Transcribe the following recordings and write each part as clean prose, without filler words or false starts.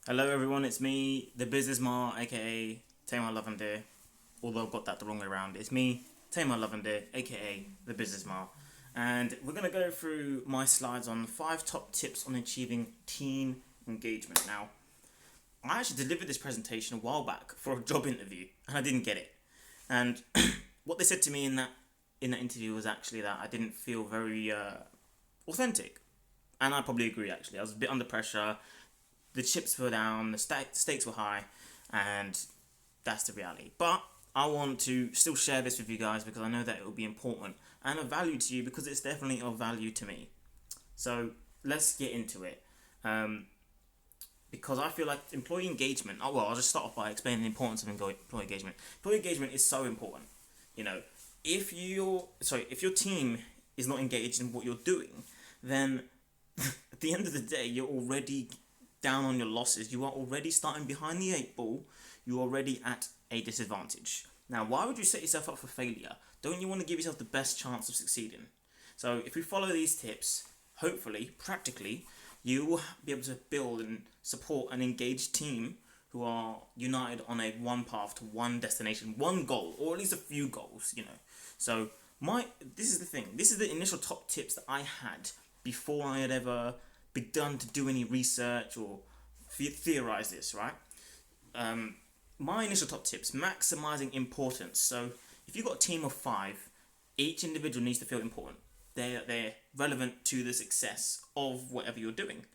Hello everyone, it's me, the Business Ma, aka Tamar Lavender. Although I've got that the wrong way around. It's me, Tamar Lavender, aka the Business Ma. And we're going to go through my slides on 5 top tips on achieving team engagement. Now, I actually delivered this presentation a while back for a job interview and I didn't get it. And what they said to me in that interview was actually that I didn't feel very authentic. And I probably agree actually. I was a bit under pressure. The chips were down, the stakes were high, and that's the reality. But I want to still share this with you guys because I know that it will be important and of value to you because it's definitely of value to me. So let's get into it. Because I feel like employee engagement, I'll just start off by explaining the importance of employee engagement. Employee engagement is so important. You know, if your team is not engaged in what you're doing, then at the end of the day, you're already down on your losses. You are already starting behind the 8 ball. You're already at a disadvantage. Now, why would you set yourself up for failure? Don't you want to give yourself the best chance of succeeding? So if we follow these tips, hopefully, practically, you will be able to build and support an engaged team who are united on a one path to one destination, one goal, or at least a few goals, So this is the thing. This is the initial top tips that I had before I had ever begun to do any research or theorize this, right? My initial top tips: maximizing importance. So if you've got a team of 5, each individual needs to feel important. They're relevant to the success of whatever you're doing.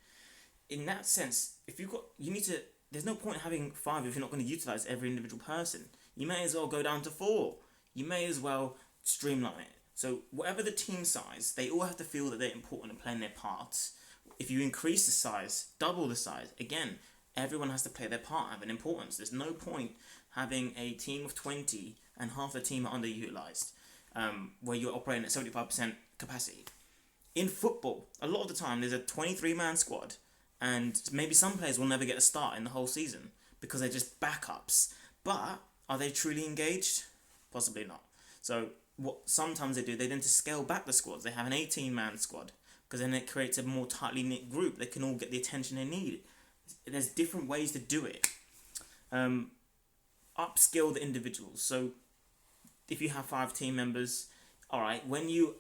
In that sense, there's no point having 5 if you're not going to utilize every individual person. You may as well go down to 4. You may as well streamline it. So whatever the team size, they all have to feel that they're important and playing their parts. If you increase the size, double the size, again, everyone has to play their part, have an importance. There's no point having a team of 20 and half the team are underutilized, where you're operating at 75% capacity. In football, a lot of the time, there's a 23-man squad, and maybe some players will never get a start in the whole season because they're just backups. But are they truly engaged? Possibly not. So what sometimes they do, they tend to scale back the squads. They have an 18-man squad because then it creates a more tightly knit group. They can all get the attention they need. There's different ways to do it. Upskill the individuals. So if you have 5 team members, all right, when you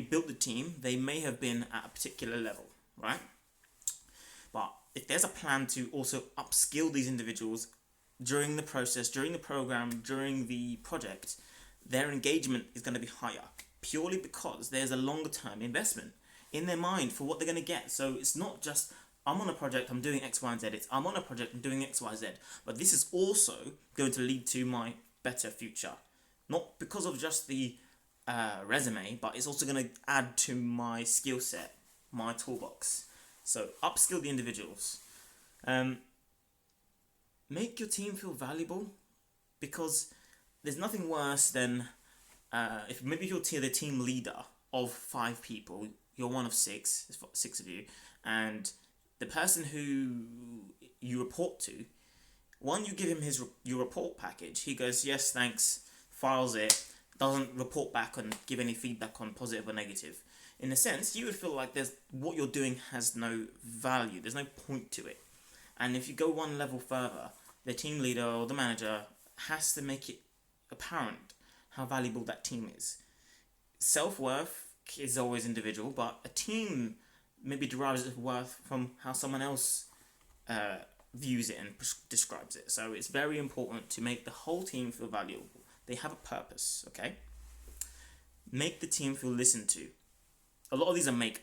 built the team, they may have been at a particular level, right? But if there's a plan to also upskill these individuals during the process, during the program, during the project, their engagement is going to be higher purely because there's a longer term investment in their mind for what they're going to get. So it's not just, I'm on a project, I'm doing X, Y, and Z. It's, I'm on a project, I'm doing X, Y, Z. But this is also going to lead to my better future. Not because of just the resume, but it's also going to add to my skill set, my toolbox. So upskill the individuals. Make your team feel valuable, because there's nothing worse than if you're the team leader of 5 people, you're one of 6, there's 6 of you, and the person who you report to, you give him your report package, he goes, yes, thanks, files it, doesn't report back and give any feedback on positive or negative. In a sense, you would feel like what you're doing has no value, there's no point to it. And if you go one level further, the team leader or the manager has to make it apparent how valuable that team is. Self-worth is always individual, but a team maybe derives its worth from how someone else views it and describes it. So it's very important to make the whole team feel valuable. They have a purpose, okay? Make the team feel listened to. A lot of these are make,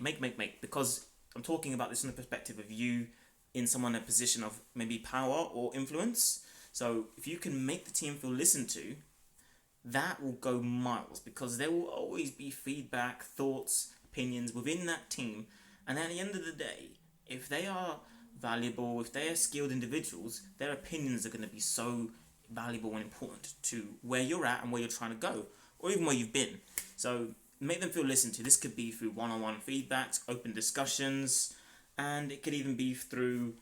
because I'm talking about this from the perspective of you in someone in a position of maybe power or influence. So if you can make the team feel listened to, that will go miles, because there will always be feedback, thoughts, opinions within that team. And at the end of the day, if they are valuable, if they are skilled individuals, their opinions are going to be so valuable and important to where you're at and where you're trying to go, or even where you've been. So make them feel listened to. This could be through one-on-one feedbacks, open discussions, and it could even be through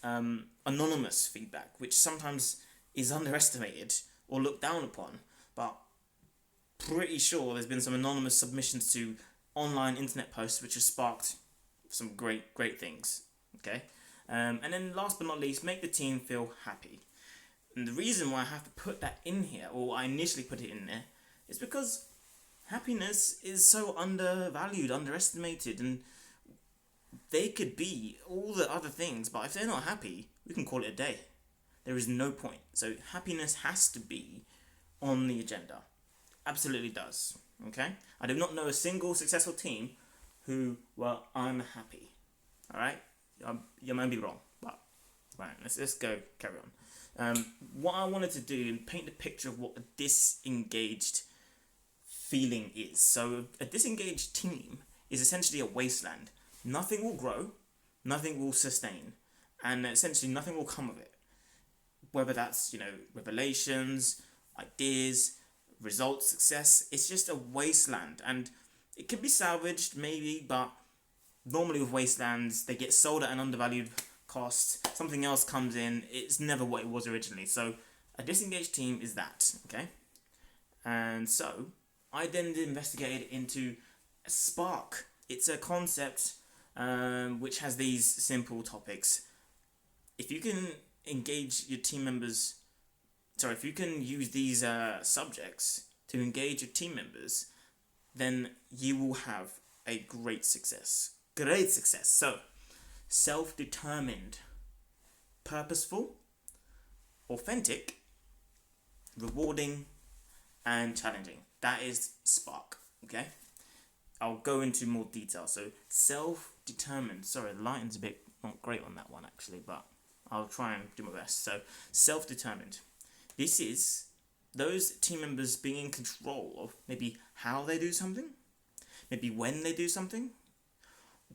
anonymous feedback, which sometimes is underestimated or looked down upon. But pretty sure there's been some anonymous submissions to online internet posts which have sparked some great things. Okay, And then last but not least, make the team feel happy. And the reason why I have to put that in here, or I initially put it in there, is because happiness is so undervalued, underestimated, and they could be all the other things, but if they're not happy, we can call it a day. There is no point. So happiness has to be on the agenda. Absolutely does. Okay? I do not know a single successful team who were unhappy. Alright? You might be wrong, but right, let's go carry on. What I wanted to do and paint the picture of what a disengaged feeling is. So a disengaged team is essentially a wasteland. Nothing will grow, nothing will sustain, and essentially nothing will come of it. Whether that's, revelations, ideas, results, success, it's just a wasteland. And it can be salvaged maybe, but normally with wastelands, they get sold at an undervalued cost, something else comes in, it's never what it was originally. So a disengaged team is that, okay? And so I then investigated into a spark. It's a concept which has these simple topics. If you can engage your team members, if you can use these subjects to engage your team members, then you will have a great success. Great success. So, self-determined, purposeful, authentic, rewarding, and challenging. That is spark, okay? I'll go into more detail. So, self-determined. Sorry, the lighting's a bit not great on that one actually, but I'll try and do my best. So, self-determined. This is those team members being in control of maybe how they do something, maybe when they do something,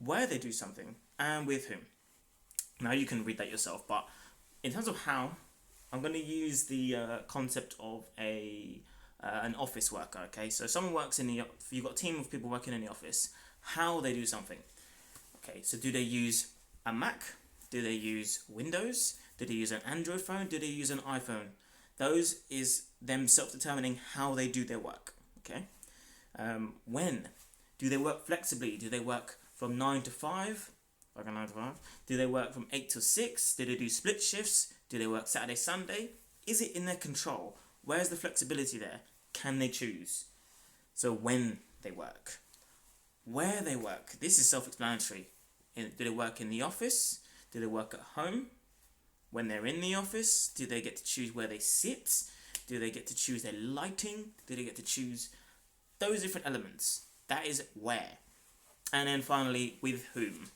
where they do something, and with whom. Now you can read that yourself, but in terms of how, I'm going to use the concept of an office worker. Okay, so someone works you've got a team of people working in the office. How they do something. Okay, so do they use a Mac? Do they use Windows? Do they use an Android phone? Do they use an iPhone? Those is them self-determining how they do their work. Okay, when do they work flexibly? Do they work from 9 to 5? Like a 9 to 5? Do they work from 8 to 6? Do they do split shifts? Do they work Saturday, Sunday? Is it in their control? Where's the flexibility there? Can they choose? So when they work. Where they work. This is self-explanatory. Do they work in the office? Do they work at home? When they're in the office, do they get to choose where they sit? Do they get to choose their lighting? Do they get to choose those different elements? That is where. And then finally, with whom.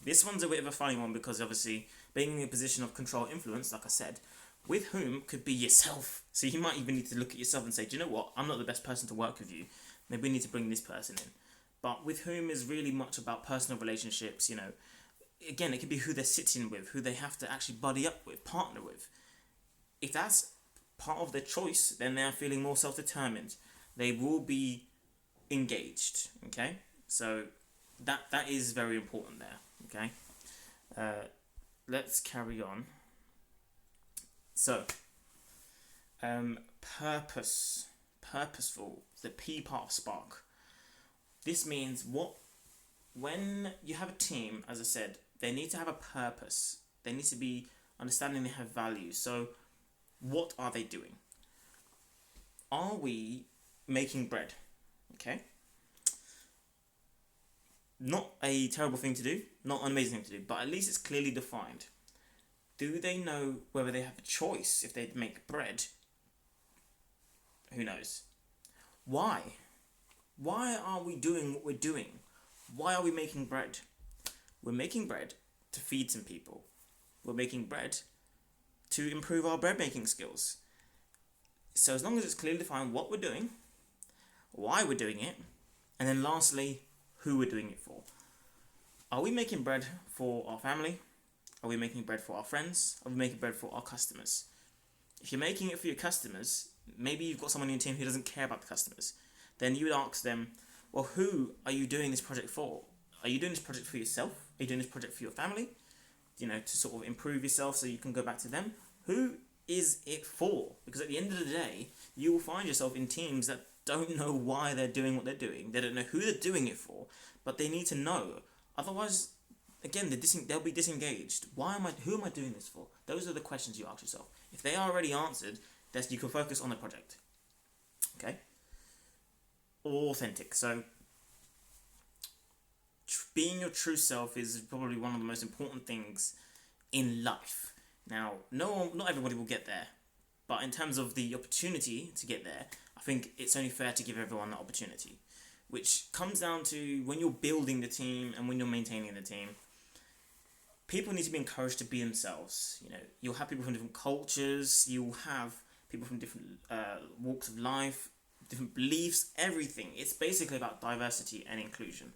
This one's a bit of a funny one because obviously being in a position of control influence, like I said, with whom could be yourself. So you might even need to look at yourself and say, do you know what? I'm not the best person to work with you. Maybe we need to bring this person in. But with whom is really much about personal relationships, Again, it could be who they're sitting with, who they have to actually buddy up with, partner with. If that's part of their choice, then they are feeling more self-determined. They will be engaged, okay? So that is very important there, okay? Let's carry on. So, purposeful, the P part of spark. This means when you have a team, as I said, they need to have a purpose. They need to be understanding they have values. So, what are they doing? Are we making bread? Okay. Not a terrible thing to do, not an amazing thing to do, but at least it's clearly defined. Do they know whether they have a choice if they make bread? Who knows? Why? Why are we doing what we're doing? Why are we making bread? We're making bread to feed some people. We're making bread to improve our bread making skills. So as long as it's clearly defined what we're doing, why we're doing it, and then lastly, who we're doing it for. Are we making bread for our family? Are we making bread for our friends? Are we making bread for our customers? If you're making it for your customers, maybe you've got someone in your team who doesn't care about the customers. Then you would ask them, well, who are you doing this project for? Are you doing this project for yourself? Are you doing this project for your family? To sort of improve yourself so you can go back to them. Who is it for? Because at the end of the day, you will find yourself in teams that don't know why they're doing what they're doing. They don't know who they're doing it for, but they need to know. Otherwise, again, they'll be disengaged. Who am I doing this for? Those are the questions you ask yourself. If they are already answered, then you can focus on the project. Okay? Authentic. So, being your true self is probably one of the most important things in life. Now, not everybody will get there, but in terms of the opportunity to get there, I think it's only fair to give everyone that opportunity, which comes down to when you're building the team and when you're maintaining the team. People need to be encouraged to be themselves. You know, you'll have people from different cultures, you'll have people from different walks of life, different beliefs, everything. It's basically about diversity and inclusion.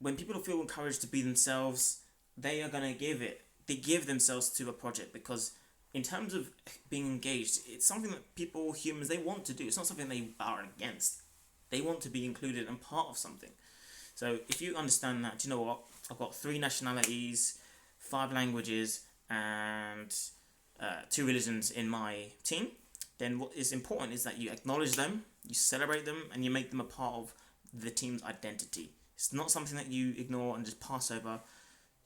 When people feel encouraged to be themselves, they are going to give themselves to a project, because in terms of being engaged, it's something that humans, they want to do. It's not something they are against. They want to be included and part of something. So if you understand that, do you know what? I've got 3 nationalities, 5 languages, and 2 religions in my team, then what is important is that you acknowledge them, you celebrate them, and you make them a part of the team's identity. It's not something that you ignore and just pass over.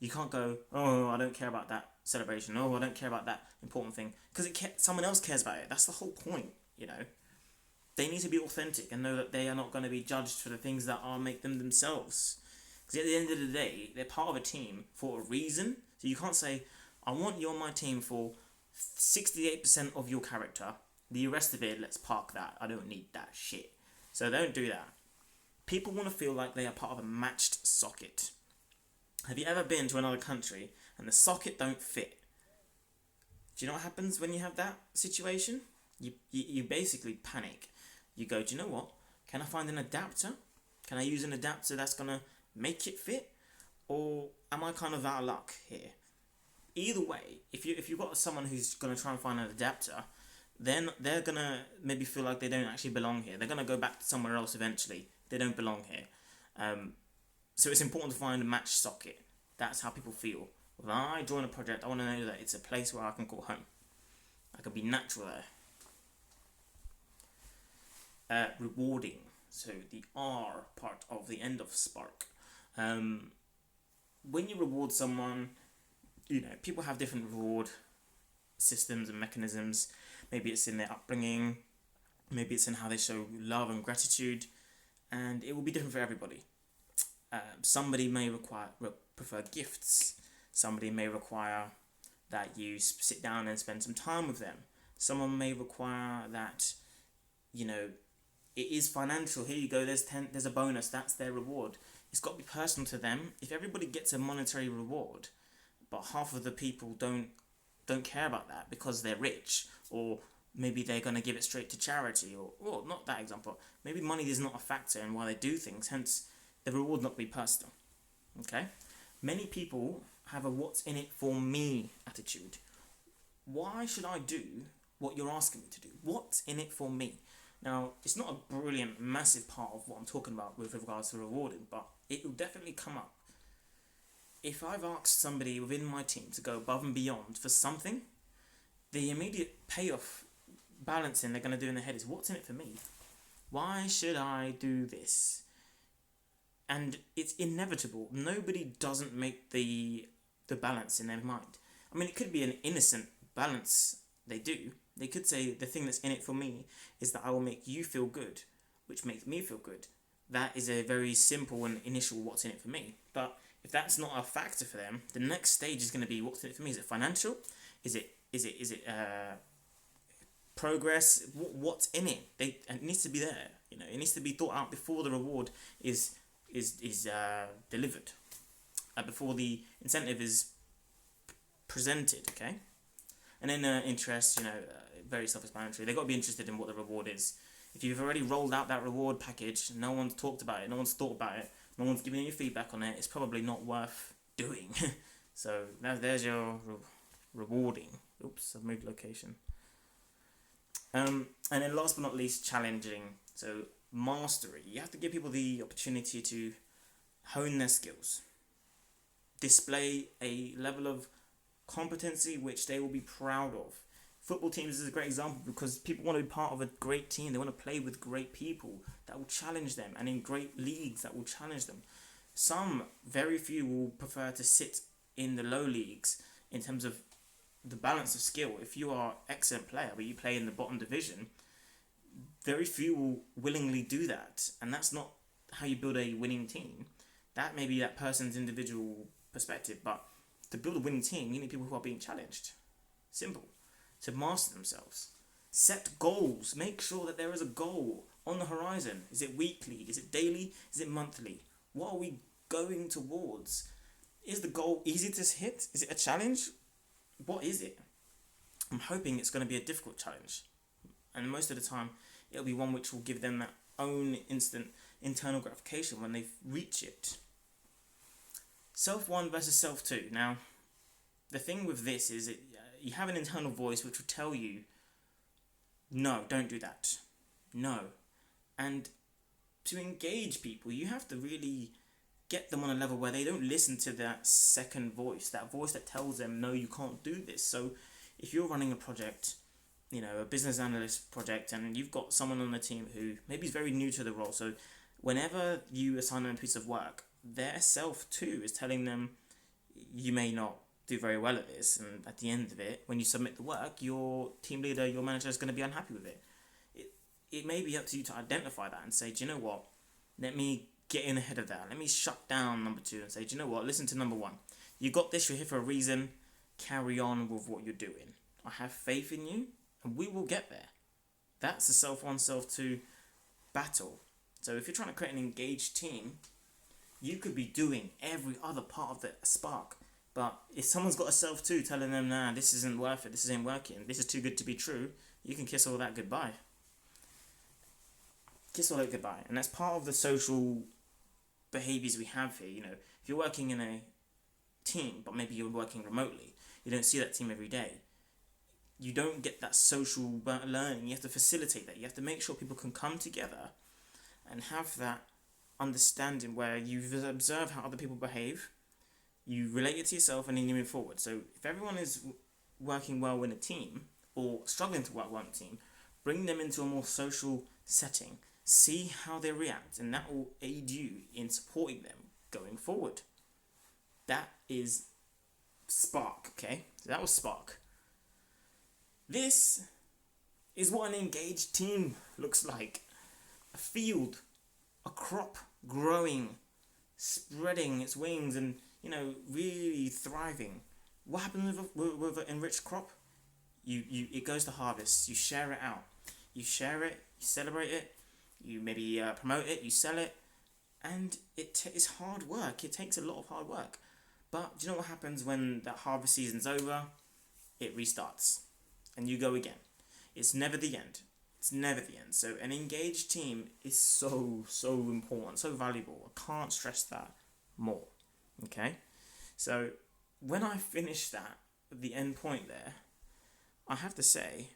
You can't go, oh, I don't care about that celebration. Oh, I don't care about that important thing. Because someone else cares about it. That's the whole point, you know. They need to be authentic and know that they are not going to be judged for the things that make them themselves. Because at the end of the day, they're part of a team for a reason. So you can't say, I want you on my team for 68% of your character. The rest of it, let's park that. I don't need that shit. So don't do that. People want to feel like they are part of a matched socket. Have you ever been to another country and the socket don't fit? Do you know what happens when you have that situation? You basically panic. You go, do you know what? Can I find an adapter? Can I use an adapter that's going to make it fit? Or am I kind of out of luck here? Either way, if you've got someone who's going to try and find an adapter, then they're going to maybe feel like they don't actually belong here. They're going to go back to somewhere else eventually. They don't belong here. So it's important to find a matched socket. That's how people feel. When I join a project, I want to know that it's a place where I can call home. I can be natural there. Rewarding. So the R part of the end of Spark. When you reward someone, you know, people have different reward systems and mechanisms. Maybe it's in their upbringing. Maybe it's in how they show love and gratitude. And it will be different for everybody. Somebody may prefer gifts. Somebody may require that you sit down and spend some time with them. Someone may require that, you know, it is financial. Here you go, there's a bonus. That's their reward. It's got to be personal to them. If everybody gets a monetary reward, but half of the people don't care about that because they're rich, or maybe they're going to give it straight to charity, or well, not that example. Maybe money is not a factor in why they do things, hence the reward not be personal. Okay? Many people have a what's in it for me attitude. Why should I do what you're asking me to do? What's in it for me? Now, it's not a brilliant, massive part of what I'm talking about with regards to rewarding, but it will definitely come up. If I've asked somebody within my team to go above and beyond for something, the immediate payoff balancing they're going to do in their head is, what's in it for me? Why should I do this? And it's inevitable. Nobody doesn't make the balance in their mind. I mean, it could be an innocent balance they do. They could say, the thing that's in it for me is that I will make you feel good, which makes me feel good. That is a very simple and initial what's in it for me. But if that's not a factor for them, the next stage is going to be, what's in it for me? Is it financial? Is it progress? What's in it? It needs to be there. You know, it needs to be thought out before the reward is delivered, before the incentive is presented. Okay, and then interest. You know, very self-explanatory. They've got to be interested in what the reward is. If you've already rolled out that reward package, no one's talked about it, no one's thought about it, no one's giving you feedback on it, it's probably not worth doing. So there's your rewarding. Oops, I've moved location. And then last but not least, challenging. So mastery. You have to give people the opportunity to hone their skills, display a level of competency which they will be proud of. Football teams is a great example because people want to be part of a great team. They want to play with great people that will challenge them, and in great leagues that will challenge them. Very few will prefer to sit in the low leagues in terms of the balance of skill. If you are an excellent player but you play in the bottom division, very few will willingly do that, and that's not how you build a winning team. That may be that person's individual perspective, but to build a winning team, you need people who are being challenged. Simple. To master themselves. Set goals. Make sure that there is a goal on the horizon. Is it weekly? Is it daily? Is it monthly? What are we going towards? Is the goal easy to hit? Is it a challenge? What is it? I'm hoping it's going to be a difficult challenge. And most of the time, it'll be one which will give them that own instant internal gratification when they reach it. Self 1 versus self 2. Now, the thing with this is you have an internal voice which will tell you, no, don't do that. No. And to engage people, you have to really get them on a level where they don't listen to that second voice, that voice that tells them, no, you can't do this. So if you're running a project, a business analyst project, and you've got someone on the team who maybe is very new to the role, so whenever you assign them a piece of work, their self too is telling them, you may not do very well at this, and at the end of it, when you submit the work, your team leader, your manager is going to be unhappy with it. It may be up to you to identify that and say, do you know what, let me get in ahead of that. Let me shut down number 2 and say, do you know what, listen to number 1. You got this, you're here for a reason, carry on with what you're doing. I have faith in you, and we will get there. That's the self 1, self 2 battle. So if you're trying to create an engaged team, you could be doing every other part of the spark. But if someone's got a self 2 telling them, nah, this isn't worth it, this isn't working, this is too good to be true, you can kiss all that goodbye. Kiss all that goodbye. And that's part of the social behaviours we have here. If you're working in a team, but maybe you're working remotely, you don't see that team every day, you don't get that social learning. You have to facilitate that. You have to make sure people can come together and have that understanding where you observe how other people behave, you relate it to yourself, and then you move forward. So if everyone is working well in a team, or struggling to work well in a team, bring them into a more social setting. See how they react, and that will aid you in supporting them going forward. That is Spark, okay? So that was Spark. This is what an engaged team looks like. A field, a crop growing, spreading its wings and, really thriving. What happens with an enriched crop? It goes to harvest. You share it out. You share it, you celebrate it, you maybe promote it, you sell it, and it's hard work. It takes a lot of hard work. But do you know what happens when that harvest season's over? It restarts, and you go again. It's never the end. It's never the end. So an engaged team is so important, so valuable. I can't stress that more. Okay? So when I finished that, the end point there, I have to say,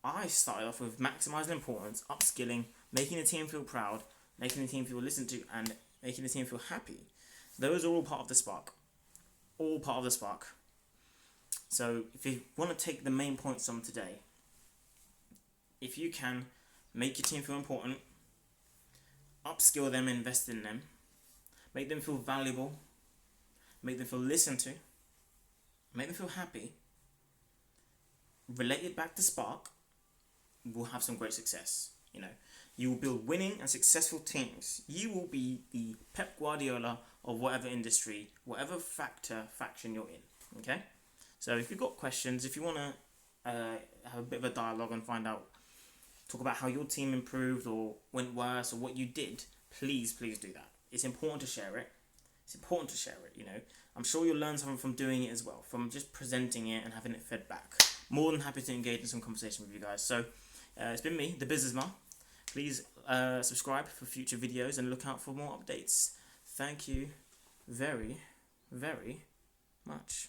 I started off with maximising importance, upskilling, making the team feel proud, making the team feel listened to, and making the team feel happy. Those are all part of the Spark. All part of the Spark. So if you want to take the main points from today, if you can, make your team feel important, upskill them, invest in them, make them feel valuable, make them feel listened to, make them feel happy, relate it back to Spark, we'll have some great success. You will build winning and successful teams. You will be the Pep Guardiola of whatever industry, whatever faction you're in. Okay? So if you've got questions, if you want to have a bit of a dialogue and talk about how your team improved or went worse or what you did, please do that. It's important to share it. I'm sure you'll learn something from doing it as well, from just presenting it and having it fed back. More than happy to engage in some conversation with you guys. So it's been me, the Businessman. Please subscribe for future videos and look out for more updates. Thank you very, very much.